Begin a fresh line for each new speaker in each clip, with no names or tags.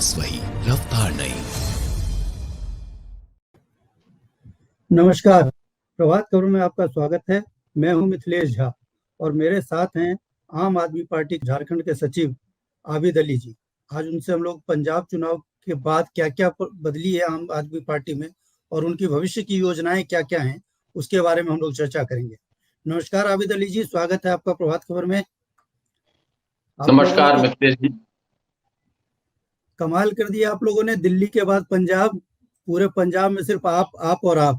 आवाज वही, रफ्तार नहीं।
नमस्कार, प्रभात खबर में आपका स्वागत है। मैं हूं मिथिलेश झा और मेरे साथ हैं आम आदमी पार्टी झारखंड के सचिव आबिद अली जी। आज उनसे हम लोग पंजाब चुनाव के बाद क्या क्या बदली है आम आदमी पार्टी में और उनकी भविष्य की योजनाएं क्या क्या हैं, उसके बारे में हम लोग चर्चा करेंगे। नमस्कार आबिद अली जी, स्वागत है आपका प्रभात खबर में। आप लोगों ने
नमस्कार
तो
मिथिलेश जी।
कमाल कर दिया, आप लोगों ने दिल्ली के बाद पंजाब, पूरे पंजाब में सिर्फ आप और आप।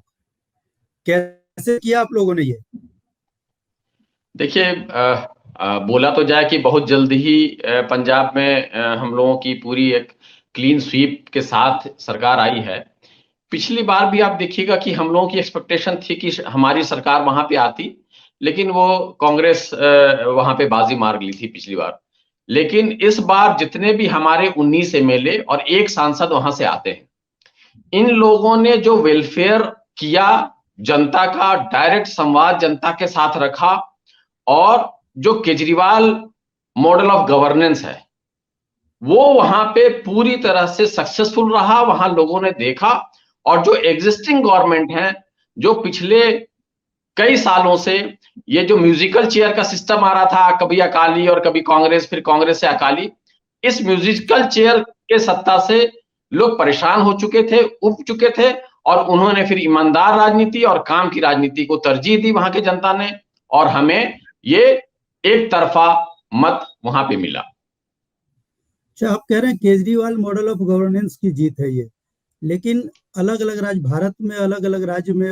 कैसे किया आप लोगों ने ये?
देखिए, बोला तो जाए कि बहुत जल्दी ही पंजाब में हम लोगों की पूरी एक क्लीन स्वीप के साथ सरकार आई है। पिछली बार भी आप देखिएगा कि हम लोगों की एक्सपेक्टेशन थी कि हमारी सरकार वहां पे आती, लेकिन वो कांग्रेस वहां पे बाजी मार ली थी पिछली बार। लेकिन इस बार जितने भी हमारे 19 एमएलए और एक सांसद वहां से आते हैं, इन लोगों ने जो वेलफेयर किया, जनता का डायरेक्ट संवाद जनता के साथ रखा, और जो केजरीवाल मॉडल ऑफ गवर्नेंस है वो वहां पे पूरी तरह से सक्सेसफुल रहा। वहां लोगों ने देखा, और जो एग्जिस्टिंग गवर्नमेंट है, जो पिछले कई सालों से ये जो म्यूजिकल चेयर का सिस्टम आ रहा था, कभी अकाली और कभी कांग्रेस, फिर कांग्रेस से अकाली, इस म्यूजिकल चेयर के सत्ता से लोग परेशान हो चुके थे, उब चुके थे, और उन्होंने फिर ईमानदार राजनीति और काम की राजनीति को तरजीह दी वहां के जनता ने, और हमें ये एक तरफा मत वहां पे मिला।
अच्छा, आप कह रहे हैं केजरीवाल मॉडल ऑफ गवर्नेंस की जीत है ये, लेकिन अलग अलग राज्य, भारत में अलग अलग राज्य में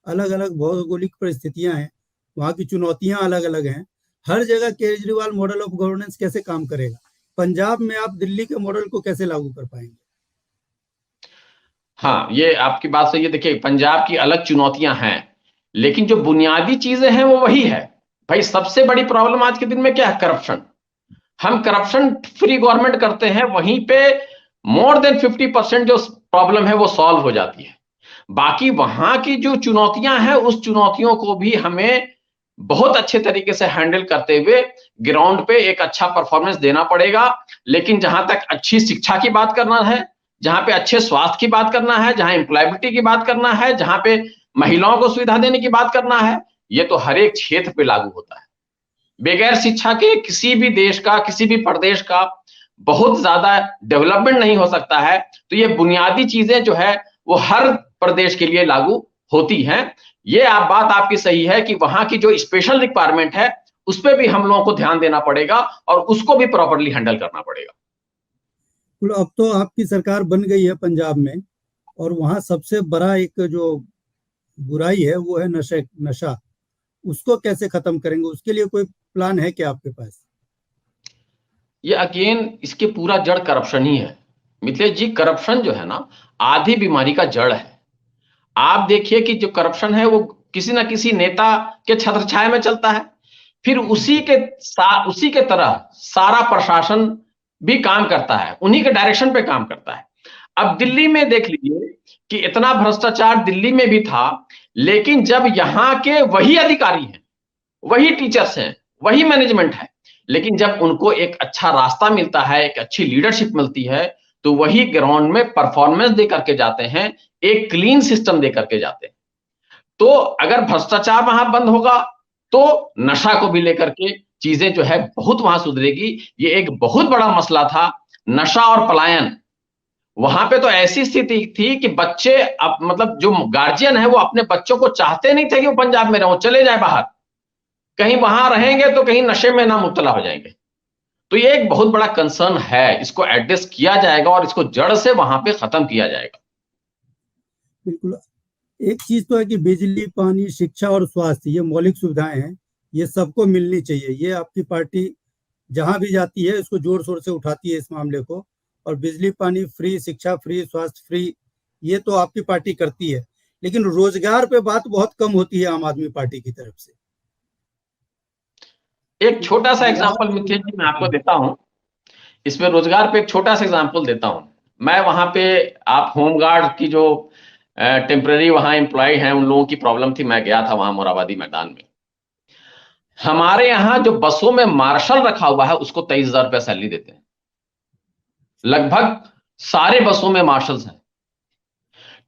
अलग अलग भौगोलिक परिस्थितियां हैं, वहां की चुनौतियां अलग अलग हैं। हर जगह केजरीवाल मॉडल ऑफ गवर्नेंस कैसे काम करेगा? पंजाब में आप दिल्ली के मॉडल को कैसे लागू कर पाएंगे?
हाँ, ये आपकी बात सही है। देखिए, पंजाब की अलग चुनौतियां हैं, लेकिन जो बुनियादी चीजें हैं वो वही है। भाई, सबसे बड़ी प्रॉब्लम आज के दिन में क्या है? करप्शन। हम करप्शन फ्री गवर्नमेंट करते हैं, वहीं पे मोर देन 50% जो प्रॉब्लम है वो सॉल्व हो जाती है। बाकी वहां की जो चुनौतियां हैं, उस चुनौतियों को भी हमें बहुत अच्छे तरीके से हैंडल करते हुए ग्राउंड पे एक अच्छा परफॉर्मेंस देना पड़ेगा। लेकिन जहां तक अच्छी शिक्षा की बात करना है, जहां पे अच्छे स्वास्थ्य की बात करना है, जहां एम्प्लॉयबिलिटी की बात करना है, जहां पे महिलाओं को सुविधा देने की बात करना है, ये तो हर एक क्षेत्र पे लागू होता है। बगैर शिक्षा के किसी भी देश का, किसी भी प्रदेश का बहुत ज्यादा डेवलपमेंट नहीं हो सकता है। तो ये बुनियादी चीजें जो है वो हर प्रदेश के लिए लागू होती हैं। ये बात आपकी सही है कि वहां की जो स्पेशल रिक्वायरमेंट है उस पर भी हम लोगों को ध्यान देना पड़ेगा और उसको भी प्रॉपरली हैंडल करना पड़ेगा।
अब तो आपकी सरकार बन गई है पंजाब में, और वहां सबसे बड़ा एक जो बुराई है वो है नशा। उसको कैसे खत्म करेंगे? उसके लिए कोई प्लान है क्या आपके पास?
ये अगेन इसके पूरा जड़ करप्शन ही है मिथिलेश जी। करप्शन जो है ना, आधी बीमारी का जड़ है। आप देखिए कि जो करप्शन है वो किसी ना किसी नेता के छत्रछाया में चलता है, फिर उसी के तरह सारा प्रशासन भी काम करता है, उन्हीं के डायरेक्शन पे काम करता है। अब दिल्ली में देख लीजिए कि इतना भ्रष्टाचार दिल्ली में भी था, लेकिन जब यहां के वही अधिकारी हैं, वही टीचर्स हैं, वही मैनेजमेंट है, लेकिन जब उनको एक अच्छा रास्ता मिलता है, एक अच्छी लीडरशिप मिलती है, तो वही ग्राउंड में परफॉर्मेंस दे करके जाते हैं, एक क्लीन सिस्टम दे करके जाते हैं। तो अगर भ्रष्टाचार वहां बंद होगा तो नशा को भी लेकर के चीजें जो है बहुत वहां सुधरेगी। ये एक बहुत बड़ा मसला था, नशा और पलायन। वहां पे तो ऐसी स्थिति थी कि बच्चे, अब मतलब जो गार्जियन है वो अपने बच्चों को चाहते नहीं थे कि वो पंजाब में रहो, चले जाए बाहर, कहीं वहां रहेंगे तो कहीं नशे में ना मुब्तला हो जाएंगे। तो ये एक बहुत बड़ा कंसर्न है, इसको एड्रेस किया जाएगा और इसको जड़ से वहां पे खत्म किया जाएगा।
बिल्कुल। एक चीज तो है कि बिजली, पानी, शिक्षा और स्वास्थ्य, ये मौलिक सुविधाएं हैं, ये सबको मिलनी चाहिए। ये आपकी पार्टी जहां भी जाती है इसको जोर शोर से उठाती है इस मामले को। और बिजली पानी फ्री, शिक्षा फ्री, स्वास्थ्य फ्री, ये तो आपकी पार्टी करती है। लेकिन रोजगार पे बात बहुत कम होती है आम आदमी पार्टी की तरफ से।
एक छोटा सा एग्जांपल मिथिलेश जी मैं आपको देता हूं, इसमें रोजगार पे एक छोटा सा एग्जांपल देता हूं। मैं वहां पे, आप होमगार्ड की जो टेम्पररी वहां एम्प्लॉय हैं उन लोगों की प्रॉब्लम थी, मैं गया था वहां मोराबादी मैदान में। हमारे यहाँ जो बसों में मार्शल रखा हुआ है उसको 23,000 रुपया सैलरी देते हैं। लगभग सारे बसों में मार्शल्स हैं।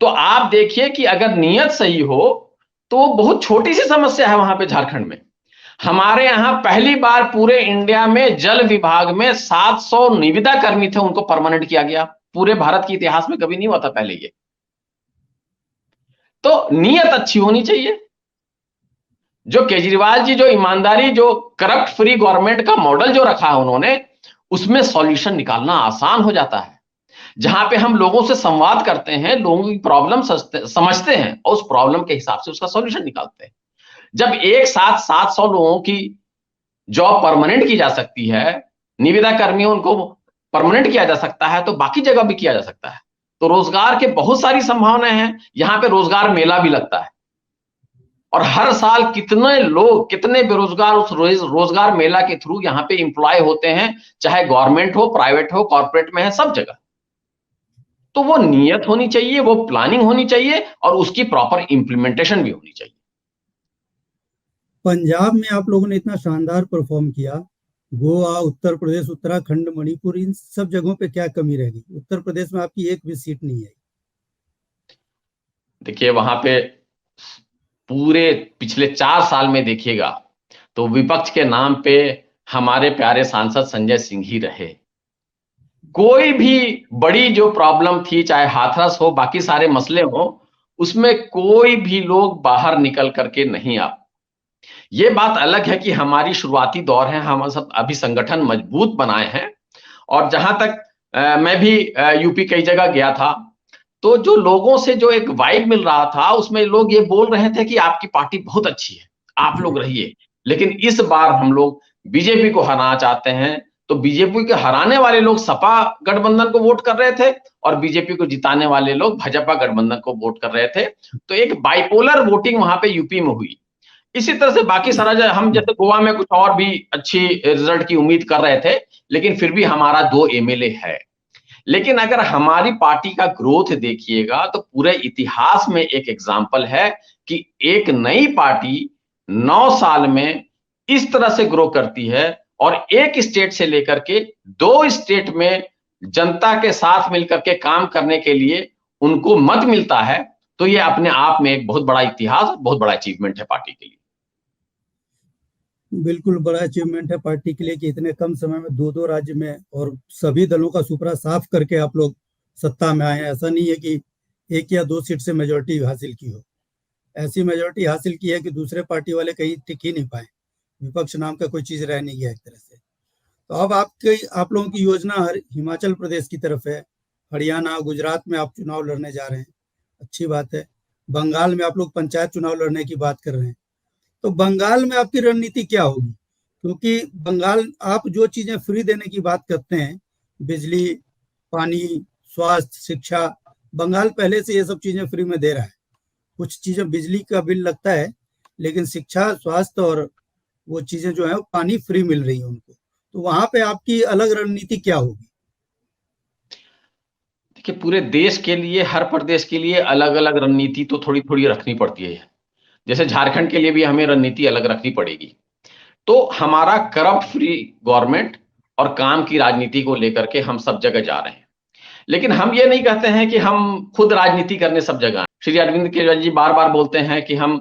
तो आप देखिए कि अगर नीयत सही हो तो बहुत छोटी सी समस्या है वहां पे झारखंड में। हमारे यहां पहली बार पूरे इंडिया में जल विभाग में 700 निविदा कर्मी थे, उनको परमानेंट किया गया। पूरे भारत के इतिहास में कभी नहीं हुआ था पहले ये। तो नीयत अच्छी होनी चाहिए। जो केजरीवाल जी जो ईमानदारी, जो करप्ट फ्री गवर्नमेंट का मॉडल जो रखा है उन्होंने, उसमें सॉल्यूशन निकालना आसान हो जाता है। जहां पे हम लोगों से संवाद करते हैं, लोगों की प्रॉब्लम समझते हैं और उस प्रॉब्लम के हिसाब से उसका सॉल्यूशन निकालते हैं। जब एक साथ 700 लोगों की जॉब परमानेंट की जा सकती है, निविदा कर्मियों उनको परमानेंट किया जा सकता है, तो बाकी जगह भी किया जा सकता है। तो रोजगार के बहुत सारी संभावनाएं हैं। यहां पे रोजगार मेला भी लगता है और हर साल कितने लोग, कितने बेरोजगार उस रोजगार मेला के थ्रू यहाँ पे इंप्लॉय होते हैं, चाहे गवर्नमेंट हो, प्राइवेट हो, कॉर्पोरेट में है, सब जगह। तो वो नियत होनी चाहिए, वो प्लानिंग होनी चाहिए और उसकी प्रॉपर इंप्लीमेंटेशन भी होनी चाहिए।
पंजाब में आप लोगों ने इतना शानदार परफॉर्म किया, गोवा, उत्तर प्रदेश, उत्तराखंड, मणिपुर, इन सब जगहों पे क्या कमी रह गई? उत्तर प्रदेश में आपकी एक भी सीट नहीं आई।
देखिए वहां पे पूरे पिछले 4 साल में देखिएगा तो विपक्ष के नाम पे हमारे प्यारे सांसद संजय सिंह ही रहे। कोई भी बड़ी जो प्रॉब्लम थी, चाहे हाथरस हो, बाकी सारे मसले हो, उसमें कोई भी लोग बाहर निकल करके नहीं आ। ये बात अलग है कि हमारी शुरुआती दौर है, हम सब अभी संगठन मजबूत बनाए हैं। और जहां तक मैं भी यूपी कई जगह गया था, तो जो लोगों से जो एक वाइब मिल रहा था, उसमें लोग ये बोल रहे थे कि आपकी पार्टी बहुत अच्छी है, आप लोग रहिए। लेकिन इस बार हम लोग बीजेपी को हराना चाहते हैं। तो बीजेपी के हराने वाले लोग सपा गठबंधन को वोट कर रहे थे और बीजेपी को जिताने वाले लोग भाजपा गठबंधन को वोट कर रहे थे। तो एक बाइपोलर वोटिंग वहां पे यूपी में हुई। इसी तरह से बाकी सारा हम जैसे गोवा में कुछ और भी अच्छी रिजल्ट की उम्मीद कर रहे थे, लेकिन फिर भी हमारा 2 एमएलए है। लेकिन अगर हमारी पार्टी का ग्रोथ देखिएगा तो पूरे इतिहास में एक एग्जाम्पल है कि एक नई पार्टी 9 साल में इस तरह से ग्रो करती है और एक स्टेट से लेकर के 2 स्टेट में जनता के साथ मिलकर के काम करने के लिए उनको मत मिलता है। तो ये अपने आप में एक बहुत बड़ा इतिहास, बहुत बड़ा अचीवमेंट है पार्टी के लिए।
बिल्कुल बड़ा अचीवमेंट है पार्टी के लिए कि इतने कम समय में 2-2 राज्य में और सभी दलों का सुपड़ा साफ करके आप लोग सत्ता में आए हैं। ऐसा नहीं है कि 1 या 2 सीट से मेजोरिटी हासिल की हो। ऐसी मेजोरिटी हासिल की है कि दूसरे पार्टी वाले कहीं टिक ही नहीं पाए। विपक्ष नाम का कोई चीज रह नहीं गया एक तरह से। तो अब आप लोगों की योजना हिमाचल प्रदेश की तरफ है, हरियाणा, गुजरात में आप चुनाव लड़ने जा रहे हैं, अच्छी बात है। बंगाल में आप लोग पंचायत चुनाव लड़ने की बात कर रहे हैं। तो बंगाल में आपकी रणनीति क्या होगी? क्योंकि बंगाल आप जो चीजें फ्री देने की बात करते हैं, बिजली, पानी, स्वास्थ्य, शिक्षा, बंगाल पहले से ये सब चीजें फ्री में दे रहा है। कुछ चीजें बिजली का बिल लगता है, लेकिन शिक्षा, स्वास्थ्य और वो चीजें जो है वो पानी फ्री मिल रही है उनको। तो वहां पे आपकी अलग रणनीति क्या होगी?
देखिए पूरे देश के लिए, हर प्रदेश के लिए अलग अलग रणनीति तो थोड़ी थोड़ी रखनी पड़ती है। जैसे झारखंड के लिए भी हमें रणनीति अलग रखनी पड़ेगी। तो हमारा करप्ट फ्री गवर्नमेंट और काम की राजनीति को लेकर के हम सब जगह जा रहे हैं। लेकिन हम ये नहीं कहते हैं कि हम खुद राजनीति करने सब जगह आए। श्री अरविंद केजरीवाल जी बार बार बोलते हैं कि हम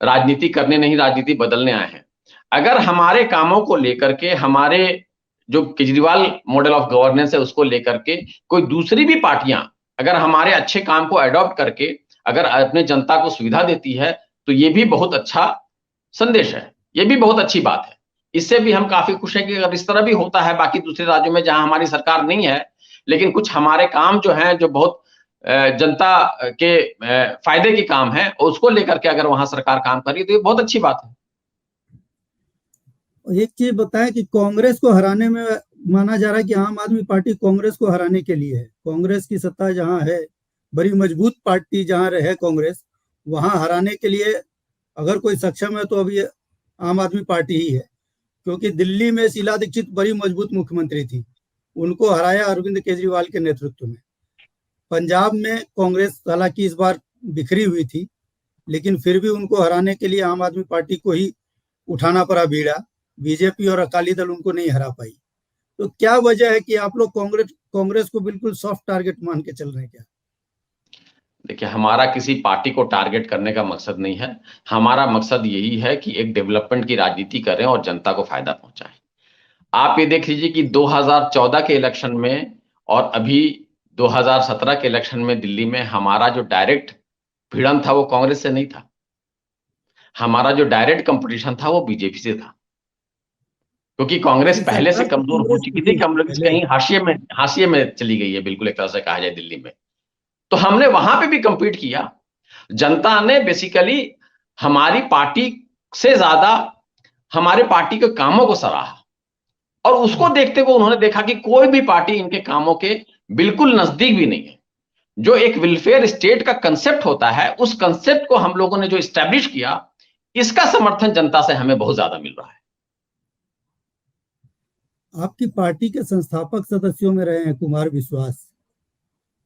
राजनीति करने नहीं, राजनीति बदलने आए हैं। अगर हमारे कामों को लेकर के, हमारे जो केजरीवाल मॉडल ऑफ गवर्नेंस है उसको लेकर के कोई दूसरी भी पार्टियां अगर हमारे अच्छे काम को अडॉप्ट करके अगर अपने जनता को सुविधा देती है, तो ये भी बहुत अच्छा संदेश है, ये भी बहुत अच्छी बात है। इससे भी हम काफी खुश हैं कि अगर इस तरह भी होता है बाकी दूसरे राज्यों में जहां हमारी सरकार नहीं है, लेकिन कुछ हमारे काम जो हैं जो बहुत जनता के फायदे के काम है, उसको लेकर के अगर वहां सरकार काम कर रही है तो ये बहुत अच्छी बात है।
एक चीज बताएं कि कांग्रेस को हराने में माना जा रहा है कि आम आदमी पार्टी कांग्रेस को हराने के लिए है। कांग्रेस की सत्ता जहां है, बड़ी मजबूत पार्टी जहां रहे कांग्रेस, वहां हराने के लिए अगर कोई सक्षम है तो अभी आम आदमी पार्टी ही है। क्योंकि दिल्ली में शीला दीक्षित बड़ी मजबूत मुख्यमंत्री थी, उनको हराया अरविंद केजरीवाल के नेतृत्व में। पंजाब में कांग्रेस हालांकि इस बार बिखरी हुई थी, लेकिन फिर भी उनको हराने के लिए आम आदमी पार्टी को ही उठाना पड़ा बीड़ा। बीजेपी और अकाली दल उनको नहीं हरा पाई। तो क्या वजह है कि आप लोग कांग्रेस को बिल्कुल सॉफ्ट टारगेट मान के चल रहे हैं क्या?
देखिए, हमारा किसी पार्टी को टारगेट करने का मकसद नहीं है। हमारा मकसद यही है कि एक डेवलपमेंट की राजनीति करें और जनता को फायदा पहुंचाएं। आप ये देख लीजिए कि 2014 के इलेक्शन में और अभी 2017 के इलेक्शन में दिल्ली में हमारा जो डायरेक्ट भिड़न था वो कांग्रेस से नहीं था। हमारा जो डायरेक्ट कंपटीशन था वो बीजेपी से था, क्योंकि कांग्रेस
नहीं,
पहले से
सरकार तो
कमजोर हो
कांग्रेस
चुकी
की
थी
थी
कि हम लोग
पहले।
कहीं हाशिए में चली गई है, बिल्कुल एक तरह से कहा जाए दिल्ली में। तो हमने वहां पे भी compete किया। जनता ने बेसिकली हमारी पार्टी से ज्यादा हमारे पार्टी के कामों को सराहा, और उसको देखते हुए उन्होंने देखा कि कोई भी पार्टी इनके कामों के बिल्कुल नजदीक भी नहीं है। जो एक वेलफेयर स्टेट का कंसेप्ट होता है, उस कंसेप्ट को हम लोगों ने जो स्टैब्लिश किया, इसका समर्थन जनता से हमें बहुत ज्यादा मिल रहा है।
आपकी पार्टी के संस्थापक सदस्यों में रहे हैं कुमार विश्वास।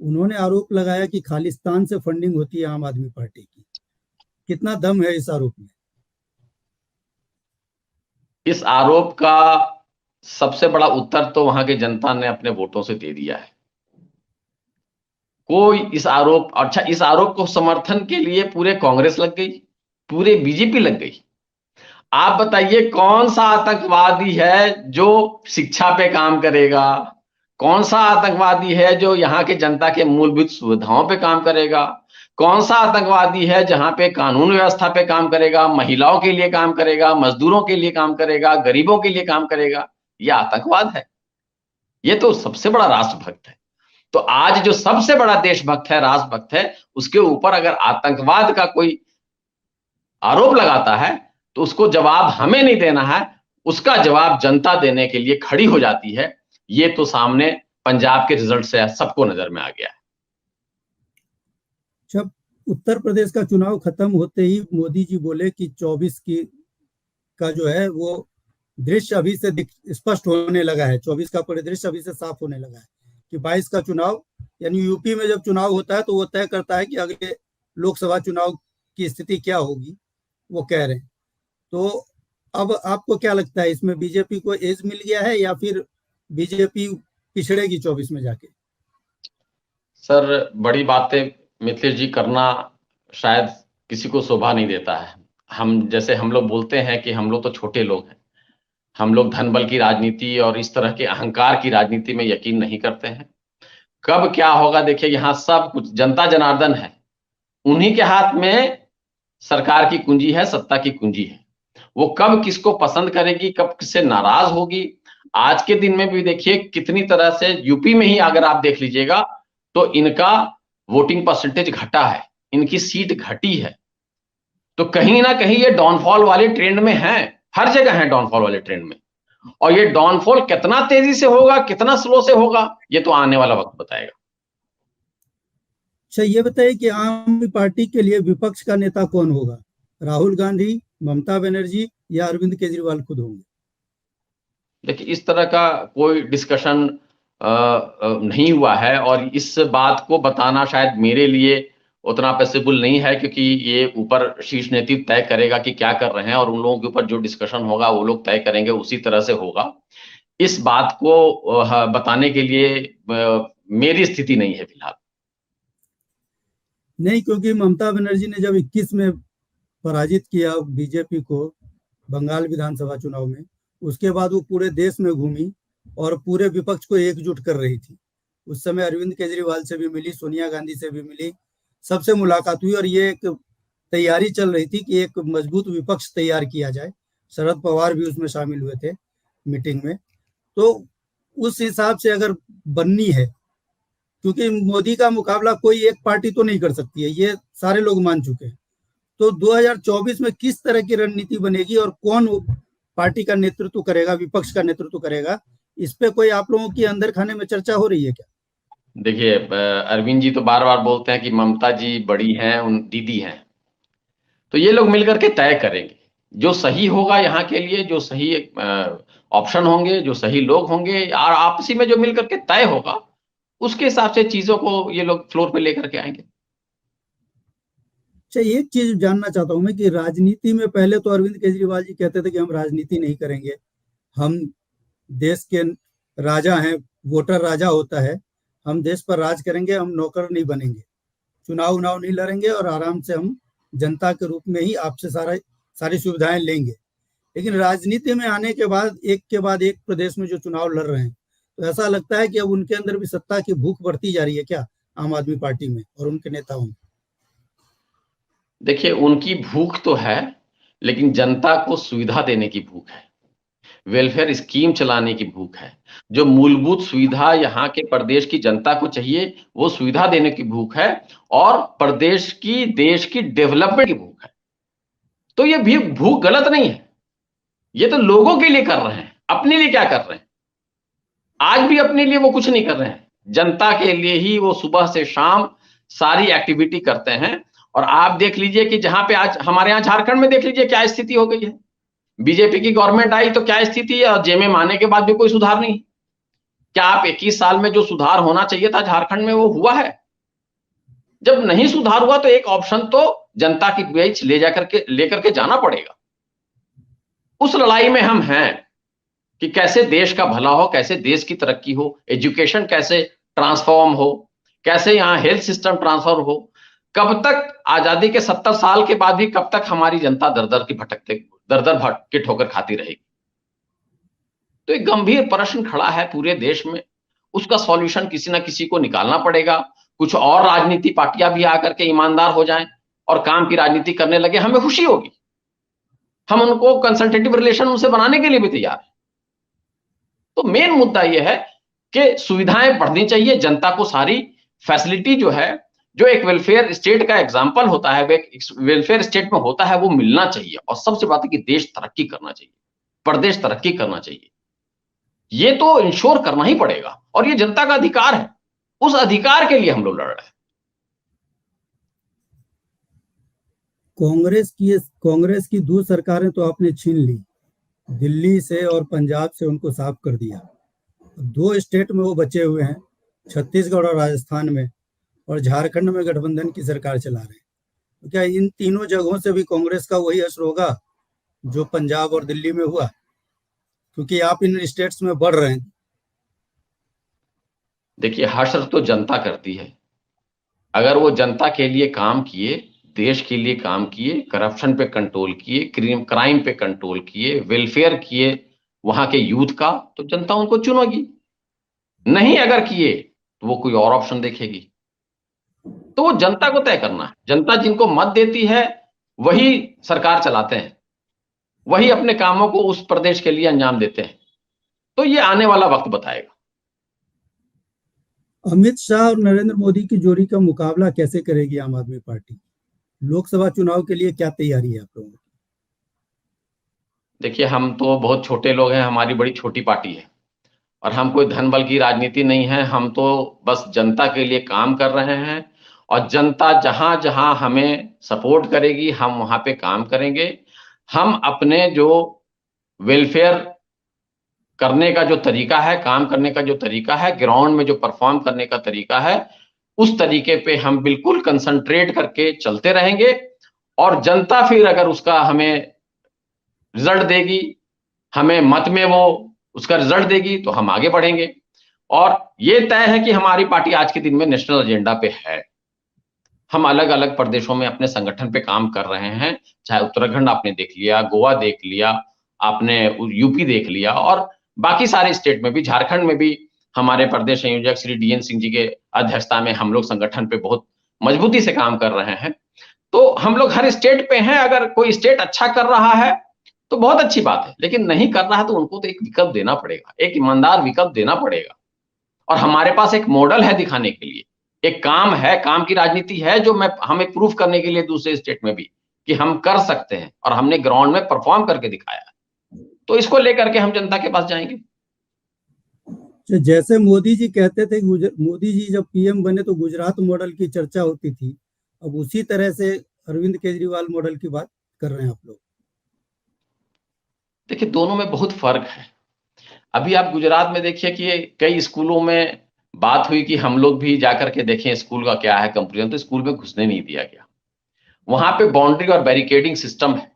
उन्होंने आरोप लगाया कि खालिस्तान से फंडिंग होती है आम आदमी पार्टी की। कितना दम है इस आरोप में?
इस आरोप का सबसे बड़ा उत्तर तो वहां की जनता ने अपने वोटों से दे दिया है। कोई इस आरोप को समर्थन के लिए पूरे कांग्रेस लग गई, पूरे बीजेपी लग गई। आप बताइए कौन सा आतंकवादी है जो शिक्षा पे काम करेगा? कौन सा आतंकवादी है जो यहाँ के जनता के मूलभूत सुविधाओं पे काम करेगा? कौन सा आतंकवादी है जहां पे कानून व्यवस्था पे काम करेगा, महिलाओं के लिए काम करेगा, मजदूरों के लिए काम करेगा, गरीबों के लिए काम करेगा? यह आतंकवाद है। ये तो सबसे बड़ा राष्ट्रभक्त है। तो आज जो सबसे बड़ा देशभक्त है, राष्ट्रभक्त है, उसके ऊपर अगर आतंकवाद का कोई आरोप लगाता है, तो उसको जवाब हमें नहीं देना है, उसका जवाब जनता देने के लिए खड़ी हो जाती है। ये तो सामने पंजाब के रिजल्ट से सबको नजर में आ गया है।
जब उत्तर प्रदेश का चुनाव खत्म होते ही मोदी जी बोले कि 24 की का जो है वो दृश्य अभी से स्पष्ट होने लगा है, 24 का परिदृश्य अभी से साफ होने लगा है कि 22 का चुनाव, यानी यूपी में जब चुनाव होता है तो वो तय करता है कि अगले लोकसभा चुनाव की स्थिति क्या होगी, वो कह रहे हैं। तो अब आपको क्या लगता है, इसमें बीजेपी को एज मिल गया है या फिर बीजेपी पिछड़ेगी 24 में जाके?
सर, बड़ी बातें मिथिलेश जी करना शायद किसी को शोभा नहीं देता है। हम लोग बोलते हैं कि हम लोग तो छोटे लोग हैं, हम लोग धन बल की राजनीति और इस तरह के अहंकार की राजनीति में यकीन नहीं करते हैं। कब क्या होगा देखिए, यहाँ सब कुछ जनता जनार्दन है, उन्हीं के हाथ में सरकार की कुंजी है, सत्ता की कुंजी है। वो कब किसको पसंद करेगी, कब किससे नाराज होगी। आज के दिन में भी देखिए कितनी तरह से यूपी में ही अगर आप देख लीजिएगा तो इनका वोटिंग परसेंटेज घटा है, इनकी सीट घटी है। तो कहीं ना कहीं ये डाउनफॉल वाले ट्रेंड में है, हर जगह है डाउनफॉल वाले ट्रेंड में। और ये डाउनफॉल कितना तेजी से होगा, कितना स्लो से होगा, ये तो आने वाला वक्त बताएगा।
अच्छा, ये बताइए कि आम आदमी पार्टी के लिए विपक्ष का नेता कौन होगा? राहुल गांधी, ममता बनर्जी या अरविंद केजरीवाल खुद होंगे?
देखिए, इस तरह का कोई डिस्कशन नहीं हुआ है, और इस बात को बताना शायद मेरे लिए उतना पॉसिबल नहीं है, क्योंकि ये ऊपर शीर्ष नेतृत्व तय करेगा कि क्या कर रहे हैं, और उन लोगों के ऊपर जो डिस्कशन होगा वो लोग तय करेंगे, उसी तरह से होगा। इस बात को बताने के लिए मेरी स्थिति नहीं है फिलहाल।
नहीं, क्योंकि ममता बनर्जी ने जब 21 में पराजित किया बीजेपी को बंगाल विधानसभा चुनाव में, उसके बाद वो पूरे देश में घूमी और पूरे विपक्ष को एकजुट कर रही थी। उस समय अरविंद केजरीवाल से भी मिली, सोनिया गांधी से भी मिली, सबसे मुलाकात हुई, और ये एक तैयारी चल रही थी कि एक मजबूत विपक्ष तैयार किया जाए। शरद पवार भी उसमें शामिल हुए थे मीटिंग में। तो उस हिसाब से अगर बननी है, क्योंकि मोदी का मुकाबला कोई एक पार्टी तो नहीं कर सकती है, ये सारे लोग मान चुके हैं। तो 2024 में किस तरह की रणनीति बनेगी और कौन पार्टी का नेतृत्व करेगा, विपक्ष का नेतृत्व करेगा, इस पे कोई आप लोगों की अंदर खाने में चर्चा हो रही है क्या?
देखिए, अरविंद जी तो बार बार बोलते हैं कि ममता जी बड़ी हैं, उन दीदी हैं। तो ये लोग मिलकर के तय करेंगे जो सही होगा यहाँ के लिए, जो सही ऑप्शन होंगे, जो सही लोग होंगे, और आपसी में जो मिलकर के तय होगा, उसके हिसाब से चीजों को ये लोग फ्लोर पे लेकर के आएंगे।
अच्छा, एक चीज जानना चाहता हूं मैं कि राजनीति में पहले तो अरविंद केजरीवाल जी कहते थे कि हम राजनीति नहीं करेंगे, हम देश के राजा हैं, वोटर राजा होता है। हम देश पर राज करेंगे, हम नौकर नहीं बनेंगे, चुनाव नहीं लड़ेंगे और आराम से हम जनता के रूप में ही आपसे सारी सुविधाएं लेंगे। लेकिन राजनीति में आने के बाद एक प्रदेश में जो चुनाव लड़ रहे हैं, तो ऐसा लगता है कि अब उनके अंदर भी सत्ता की भूख बढ़ती जा रही है क्या, आम आदमी पार्टी में और उनके नेताओं में?
देखिए, उनकी भूख तो है, लेकिन जनता को सुविधा देने की भूख है, वेलफेयर स्कीम चलाने की भूख है। जो मूलभूत सुविधा यहाँ के प्रदेश की जनता को चाहिए, वो सुविधा देने की भूख है, और प्रदेश की, देश की डेवलपमेंट की भूख है। तो ये भी भूख गलत नहीं है, ये तो लोगों के लिए कर रहे हैं, अपने लिए क्या कर रहे हैं? आज भी अपने लिए वो कुछ नहीं कर रहे हैं, जनता के लिए ही वो सुबह से शाम सारी एक्टिविटी करते हैं। और आप देख लीजिए कि जहां पे आज हमारे यहाँ झारखंड में देख लीजिए क्या स्थिति हो गई है। बीजेपी की गवर्नमेंट आई तो क्या स्थिति है, और जेएमएम आने के बाद भी कोई सुधार नहीं। क्या आप 21 साल में जो सुधार होना चाहिए था झारखंड में, वो हुआ है? जब नहीं सुधार हुआ तो एक ऑप्शन तो जनता की बीच लेकर के जाना पड़ेगा। उस लड़ाई में हम हैं कि कैसे देश का भला हो, कैसे देश की तरक्की हो, एजुकेशन कैसे ट्रांसफॉर्म हो, कैसे यहाँ हेल्थ सिस्टम ट्रांसफर हो। कब तक आजादी के 70 साल के बाद भी कब तक हमारी जनता दर दर भटके ठोकर खाती रहेगी? तो एक गंभीर प्रश्न खड़ा है पूरे देश में, उसका सॉल्यूशन किसी ना किसी को निकालना पड़ेगा। कुछ और राजनीति पार्टियां भी आकर के ईमानदार हो जाएं और काम की राजनीति करने लगे, हमें खुशी होगी। हम उनको कंसल्टेटिव रिलेशन उनसे बनाने के लिए भी तैयार हैं। तो मेन मुद्दा यह है कि सुविधाएं बढ़नी चाहिए, जनता को सारी फैसिलिटी जो है, जो एक वेलफेयर स्टेट का एग्जाम्पल होता है, वेलफेयर स्टेट में होता है, वो मिलना चाहिए। और सबसे बात है कि देश तरक्की करना चाहिए, प्रदेश तरक्की करना चाहिए। ये तो इंश्योर करना ही पड़ेगा, और ये जनता का अधिकार है। उस अधिकार के लिए हम लोग लड़ रहे हैं।
कांग्रेस की 2 सरकारें तो आपने छीन ली, दिल्ली से और पंजाब से उनको साफ कर दिया। 2 स्टेट में वो बचे हुए हैं, छत्तीसगढ़ और राजस्थान में, और झारखंड में गठबंधन की सरकार चला रहे हैं। तो क्या इन तीनों जगहों से भी कांग्रेस का वही असर होगा जो पंजाब और दिल्ली में हुआ? क्योंकि आप इन स्टेट्स में बढ़ रहे हैं।
देखिए, हश्र तो जनता करती है। अगर वो जनता के लिए काम किए, देश के लिए काम किए, करप्शन पे कंट्रोल किए, क्राइम पे कंट्रोल किए, वेलफेयर किए वहां के यूथ का, तो जनता उनको चुनेगी। नहीं अगर किए तो वो कोई और ऑप्शन देखेगी। तो वो जनता को तय करना है। जनता जिनको मत देती है वही सरकार चलाते हैं, वही अपने कामों को उस प्रदेश के लिए अंजाम देते हैं। तो ये आने वाला वक्त बताएगा।
अमित शाह और नरेंद्र मोदी की जोड़ी का मुकाबला कैसे करेगी आम आदमी पार्टी? लोकसभा चुनाव के लिए क्या तैयारी है आप लोगों की?
देखिए, हम तो बहुत छोटे लोग हैं, हमारी बड़ी छोटी पार्टी है, और हम कोई धन बल की राजनीति नहीं है। हम तो बस जनता के लिए काम कर रहे हैं, और जनता जहां जहां हमें सपोर्ट करेगी हम वहां पे काम करेंगे। हम अपने जो वेलफेयर करने का जो तरीका है, काम करने का जो तरीका है, ग्राउंड में जो परफॉर्म करने का तरीका है, उस तरीके पे हम बिल्कुल कंसंट्रेट करके चलते रहेंगे। और जनता फिर अगर उसका हमें रिजल्ट देगी, हमें मत में वो उसका रिजल्ट देगी, तो हम आगे बढ़ेंगे। और ये तय है कि हमारी पार्टी आज के दिन में नेशनल एजेंडा पे है। हम अलग अलग प्रदेशों में अपने संगठन पे काम कर रहे हैं, चाहे उत्तराखंड आपने देख लिया, गोवा देख लिया, आपने यूपी देख लिया, और बाकी सारे स्टेट में भी, झारखंड में भी हमारे प्रदेश संयोजक श्री डीएन सिंह जी के अध्यक्षता में हम लोग संगठन पे बहुत मजबूती से काम कर रहे हैं। तो हम लोग हर स्टेट पे हैं। अगर कोई स्टेट अच्छा कर रहा है तो बहुत अच्छी बात है, लेकिन नहीं कर रहा है तो उनको तो एक विकल्प देना पड़ेगा, एक ईमानदार विकल्प देना पड़ेगा। और हमारे पास एक मॉडल है दिखाने के लिए, एक काम है, काम की राजनीति है, जो मैं हमें प्रूफ करने के लिए दूसरे स्टेट में भी कि हम कर सकते हैं, और हमने ग्राउंड में परफॉर्म करके दिखाया है। तो इसको लेकर के हम जनता के पास जाएंगे।
जैसे मोदी जी कहते थे, मोदी जी जब पीएम बने तो गुजरात मॉडल की चर्चा होती थी, अब उसी तरह से अरविंद केजरीवाल मॉडल की बात कर रहे हैं आप लोग।
देखिए, दोनों में बहुत फर्क है। अभी आप गुजरात में देखिए कि कई स्कूलों में बात हुई कि हम लोग भी जाकर के देखें स्कूल का क्या है कंप्लीट, तो स्कूल में घुसने नहीं दिया गया। वहां पे बाउंड्री और बैरिकेडिंग सिस्टम है,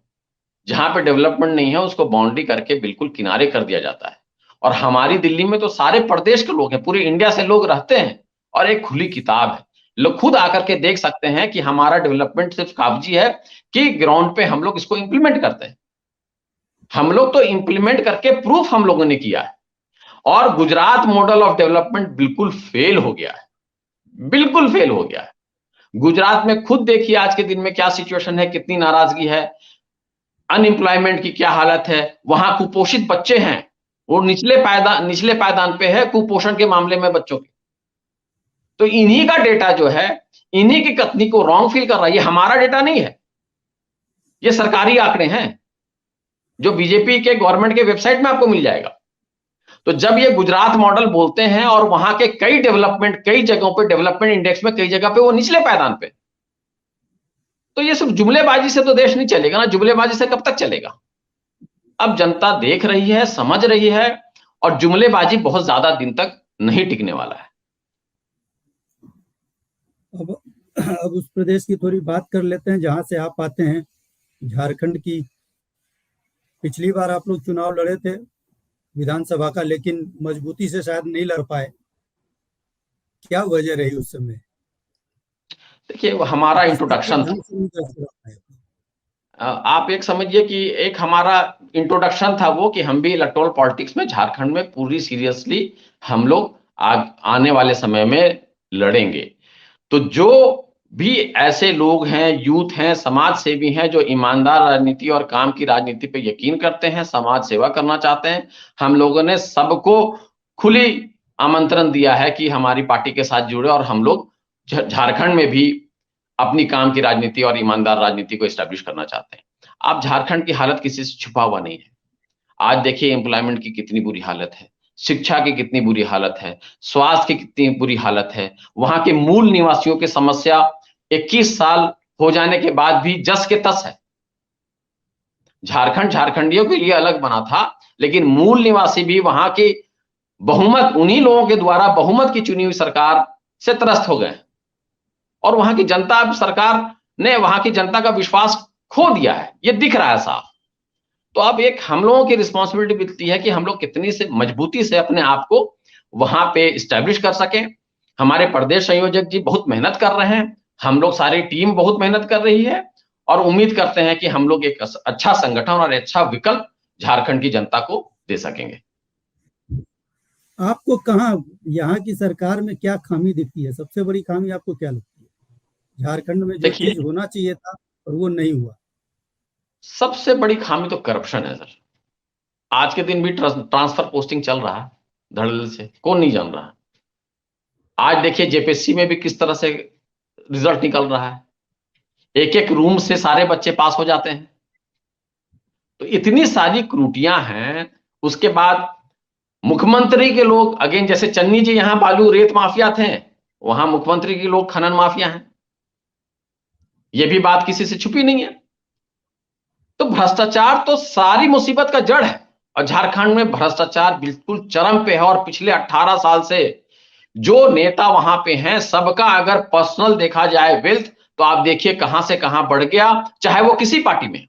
जहां पे डेवलपमेंट नहीं है उसको बाउंड्री करके बिल्कुल किनारे कर दिया जाता है। और हमारी दिल्ली में तो सारे प्रदेश के लोग हैं, पूरे इंडिया से लोग रहते हैं और एक खुली किताब है। लोग खुद आकर के देख सकते हैं कि हमारा डेवलपमेंट सिर्फ कागजी है कि ग्राउंड पे हम लोग इसको इंप्लीमेंट करते हैं। हम लोग तो इंप्लीमेंट करके प्रूफ हम लोगों ने किया है। और गुजरात मॉडल ऑफ डेवलपमेंट बिल्कुल फेल हो गया है, बिल्कुल फेल हो गया है। गुजरात में खुद देखिए आज के दिन में क्या सिचुएशन है, कितनी नाराजगी है, अनएम्प्लॉयमेंट की क्या हालत है, वहां कुपोषित बच्चे हैं, वो निचले पायदान पे है कुपोषण के मामले में बच्चों के। तो इन्हीं का डेटा जो है, इन्हीं की कथनी को रॉन्ग फील कर रहा है। ये हमारा डेटा नहीं है, ये सरकारी आंकड़े हैं जो बीजेपी के गवर्नमेंट के वेबसाइट में आपको मिल जाएगा। तो जब ये गुजरात मॉडल बोलते हैं और वहां के कई जगहों पे डेवलपमेंट इंडेक्स में कई जगह पे वो निचले पायदान पे, तो ये सिर्फ जुमलेबाजी से तो देश नहीं चलेगा ना, जुमलेबाजी से कब तक चलेगा। अब जनता देख रही है, समझ रही है, और जुमलेबाजी बहुत ज्यादा दिन तक नहीं टिकने वाला है।
अब उस प्रदेश की थोड़ी बात कर लेते हैं जहां से आप आते हैं, झारखंड की। पिछली बार आप लोग चुनाव लड़े थे विधानसभा का, लेकिन मजबूती से शायद नहीं लड़ पाए। क्या वजह रही उस समय?
देखिए, वो हमारा इंट्रोडक्शन था। आप एक समझिए कि एक हमारा इंट्रोडक्शन था वो कि हम भी इलेक्टोरल पॉलिटिक्स में झारखंड में पूरी सीरियसली हम लोग आने वाले समय में लड़ेंगे। तो जो भी ऐसे लोग हैं, यूथ हैं, समाज सेवी हैं, जो ईमानदार राजनीति और काम की राजनीति पे यकीन करते हैं, समाज सेवा करना चाहते हैं, हम लोगों ने सबको खुली आमंत्रण दिया है कि हमारी पार्टी के साथ जुड़े और हम लोग झारखंड में भी अपनी काम की राजनीति और ईमानदार राजनीति को एस्टैब्लिश करना चाहते हैं। अब झारखंड की हालत किसी से छुपा हुआ नहीं है। आज देखिए एम्प्लॉयमेंट की कितनी बुरी हालत है, शिक्षा की कितनी बुरी हालत है, स्वास्थ्य की कितनी बुरी हालत है। वहां के मूल निवासियों की समस्या 21 साल हो जाने के बाद भी जस के तस है। झारखंड झारखंडियों के लिए अलग बना था, लेकिन मूल निवासी भी वहां की बहुमत, उन्हीं लोगों के द्वारा बहुमत की चुनी हुई सरकार से त्रस्त हो गए और वहां की जनता, सरकार ने वहां की जनता का विश्वास खो दिया है, ये दिख रहा है साफ। तो अब एक हम लोगों की रिस्पॉन्सिबिलिटी बनती है कि हम लोग कितनी से मजबूती से अपने आप को वहां पे इस्टेब्लिश कर सकें। हमारे प्रदेश संयोजक जी बहुत मेहनत कर रहे हैं, हम लोग सारी टीम बहुत मेहनत कर रही है और उम्मीद करते हैं कि हम लोग एक अच्छा संगठन और अच्छा विकल्प झारखंड की जनता को दे सकेंगे।
आपको कहाँ यहाँ की सरकार में क्या खामी दिखती है? सबसे बड़ी खामी आपको क्या लगती है? झारखंड में जो चीज होना चाहिए था और वो नहीं हुआ।
सबसे बड़ी खामी तो करप्शन है सर। आज के दिन भी ट्रांसफर पोस्टिंग चल रहा है धड़ल्ले से, कौन नहीं जान रहा है। आज देखिए जेपीएससी में भी किस तरह से रिजल्ट निकल रहा है, एक एक रूम से सारे बच्चे पास हो जाते हैं। तो इतनी सारी त्रुटियां हैं। उसके बाद मुख्यमंत्री के लोग, अगेन जैसे चन्नी जी यहां बालू रेत माफिया थे, वहां मुख्यमंत्री के लोग खनन माफिया हैं। यह भी बात किसी से छुपी नहीं है। तो भ्रष्टाचार तो सारी मुसीबत का जड़ है और झारखंड में भ्रष्टाचार बिल्कुल चरम पे है। और पिछले 18 साल से जो नेता वहां पे हैं, सबका अगर पर्सनल देखा जाए वेल्थ, तो आप देखिए कहां से कहां बढ़ गया, चाहे वो किसी पार्टी में।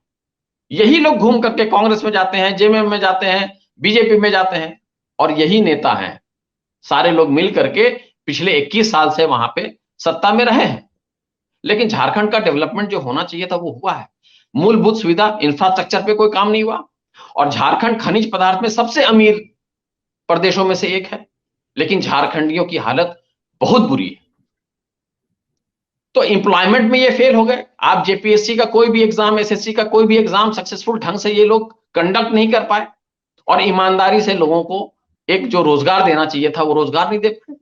यही लोग घूम करके कांग्रेस में जाते हैं, जेएमएम में जाते हैं, बीजेपी में जाते हैं, और यही नेता हैं। सारे लोग मिल करके पिछले 21 साल से वहां पे सत्ता में रहे हैं। लेकिन झारखंड का डेवलपमेंट जो होना चाहिए था वो हुआ है। मूलभूत सुविधा, इंफ्रास्ट्रक्चर पे कोई काम नहीं हुआ। और झारखंड खनिज पदार्थ में सबसे अमीर प्रदेशों में से एक है, लेकिन झारखंडियों की हालत बहुत बुरी है। तो एम्प्लॉयमेंट में ये फेल हो गए। आप जेपीएससी का कोई भी एग्जाम, एसएससी का कोई भी एग्जाम सक्सेसफुल ढंग से ये लोग कंडक्ट नहीं कर पाए और ईमानदारी से लोगों को एक जो रोजगार देना चाहिए था वो रोजगार नहीं दे पाए।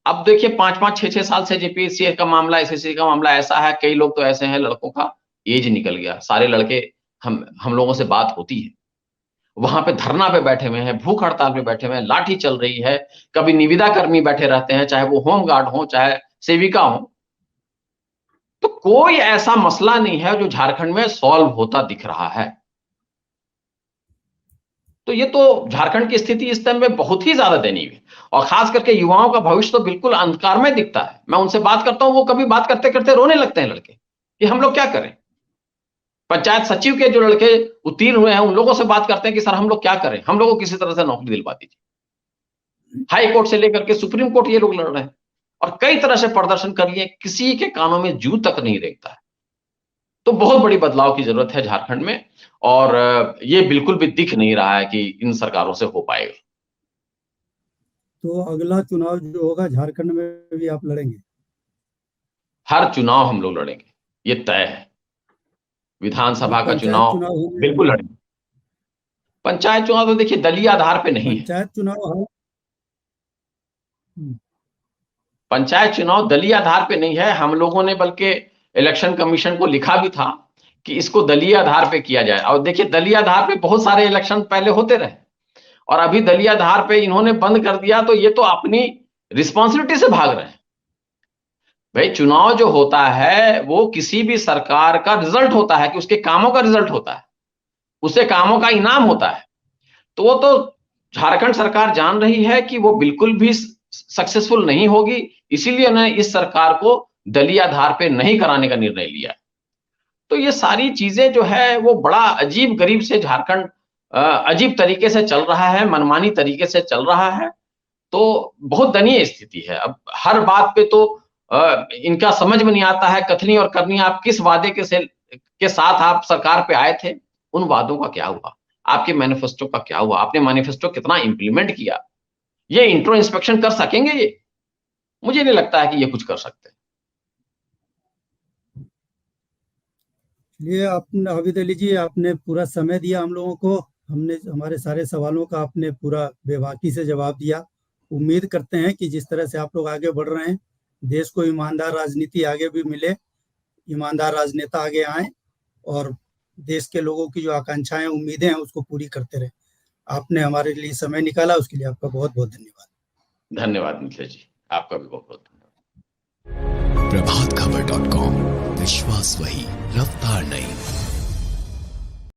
अब देखिए 5-5, 6-6 साल से जेपीएससी का मामला, एसएससी का मामला ऐसा है, कई लोग तो ऐसे हैं लड़कों का एज निकल गया। सारे लड़के हम लोगों से बात होती है, वहां पे धरना पे बैठे हुए हैं, भूख हड़ताल पे बैठे हुए हैं, लाठी चल रही है, कभी निविदा कर्मी बैठे रहते हैं, चाहे वो होमगार्ड हो चाहे सेविका हो। तो कोई ऐसा मसला नहीं है जो झारखंड में सॉल्व होता दिख रहा है। तो ये तो झारखंड की स्थिति इस टाइम में बहुत ही ज्यादा दयनीय है और खास करके युवाओं का भविष्य तो बिल्कुल अंधकार में दिखता है। मैं उनसे बात करता हूं, वो कभी बात करते करते रोने लगते हैं लड़के कि हम लोग क्या करें। पंचायत सचिव के जो लड़के उत्तीर्ण हुए हैं उन लोगों से बात करते हैं कि सर हम लोग क्या करें, हम लोगों को किसी तरह से नौकरी दिलवा दीजिए। हाई कोर्ट से लेकर के सुप्रीम कोर्ट ये लोग लड़ रहे हैं और कई तरह से प्रदर्शन कर लिए, किसी के कानों में जू तक नहीं रेंगता है। तो बहुत बड़ी बदलाव की जरूरत है झारखंड में, और ये बिल्कुल भी दिख नहीं रहा है कि इन सरकारों से हो पाएगा।
तो अगला चुनाव जो होगा झारखंड में भी आप लड़ेंगे?
हर चुनाव हम लोग लड़ेंगे, ये तय है। विधानसभा का चुनाव बिल्कुल लड़ेंगे। पंचायत चुनाव तो देखिए दलीय आधार पे नहीं है। पंचायत चुनाव दलीय आधार पे नहीं है। हम लोगों ने बल्कि इलेक्शन कमीशन को लिखा भी था कि इसको दलीय आधार पे किया जाए। और देखिए दलीय आधार पे बहुत सारे इलेक्शन पहले होते रहे और अभी दलीय आधार पे इन्होंने बंद कर दिया, तो ये तो अपनी रिस्पॉन्सिबिलिटी से भाग रहे हैं। भाई चुनाव जो होता है वो किसी भी सरकार का रिजल्ट होता है, कि उसके कामों का रिजल्ट होता है, उससे कामों का इनाम होता है। तो वो तो झारखंड सरकार जान रही है कि वो बिल्कुल भी सक्सेसफुल नहीं होगी, इसीलिए उन्होंने इस सरकार को दलीय आधार पे नहीं कराने का निर्णय लिया। तो ये सारी चीजें जो है वो बड़ा अजीब गरीब से झारखंड अजीब तरीके से चल रहा है, मनमानी तरीके से चल रहा है। तो बहुत दयनीय स्थिति है। अब हर बात पे तो इनका समझ में नहीं आता है कथनी और करनी। आप किस वादे के साथ आप सरकार पे आए थे, उन वादों का क्या हुआ, आपके मैनिफेस्टो का क्या हुआ, आपने मैनिफेस्टो कितना इंप्लीमेंट किया? ये इंट्रो इंस्पेक्शन कर सकेंगे ये? मुझे नहीं लगता है कि ये कुछ कर सकते।
ये आपने आबिद अली जी, आपने पूरा समय दिया हम लोगों को, हमने हमारे सारे सवालों का आपने पूरा बेबाकी से जवाब दिया। उम्मीद करते हैं कि जिस तरह से आप लोग आगे बढ़ रहे हैं, देश को ईमानदार राजनीति आगे भी मिले, ईमानदार राजनेता आगे आए और देश के लोगों की जो आकांक्षाएं उम्मीदें हैं उसको पूरी करते रहे। आपने हमारे लिए समय निकाला, उसके लिए आपका बहुत बहुत धन्यवाद।
धन्यवाद मिथिलेश जी, आपका भी बहुत बहुत धन्यवाद।
प्रभातखबर.com, विश्वास वही, रफ्तार नहीं।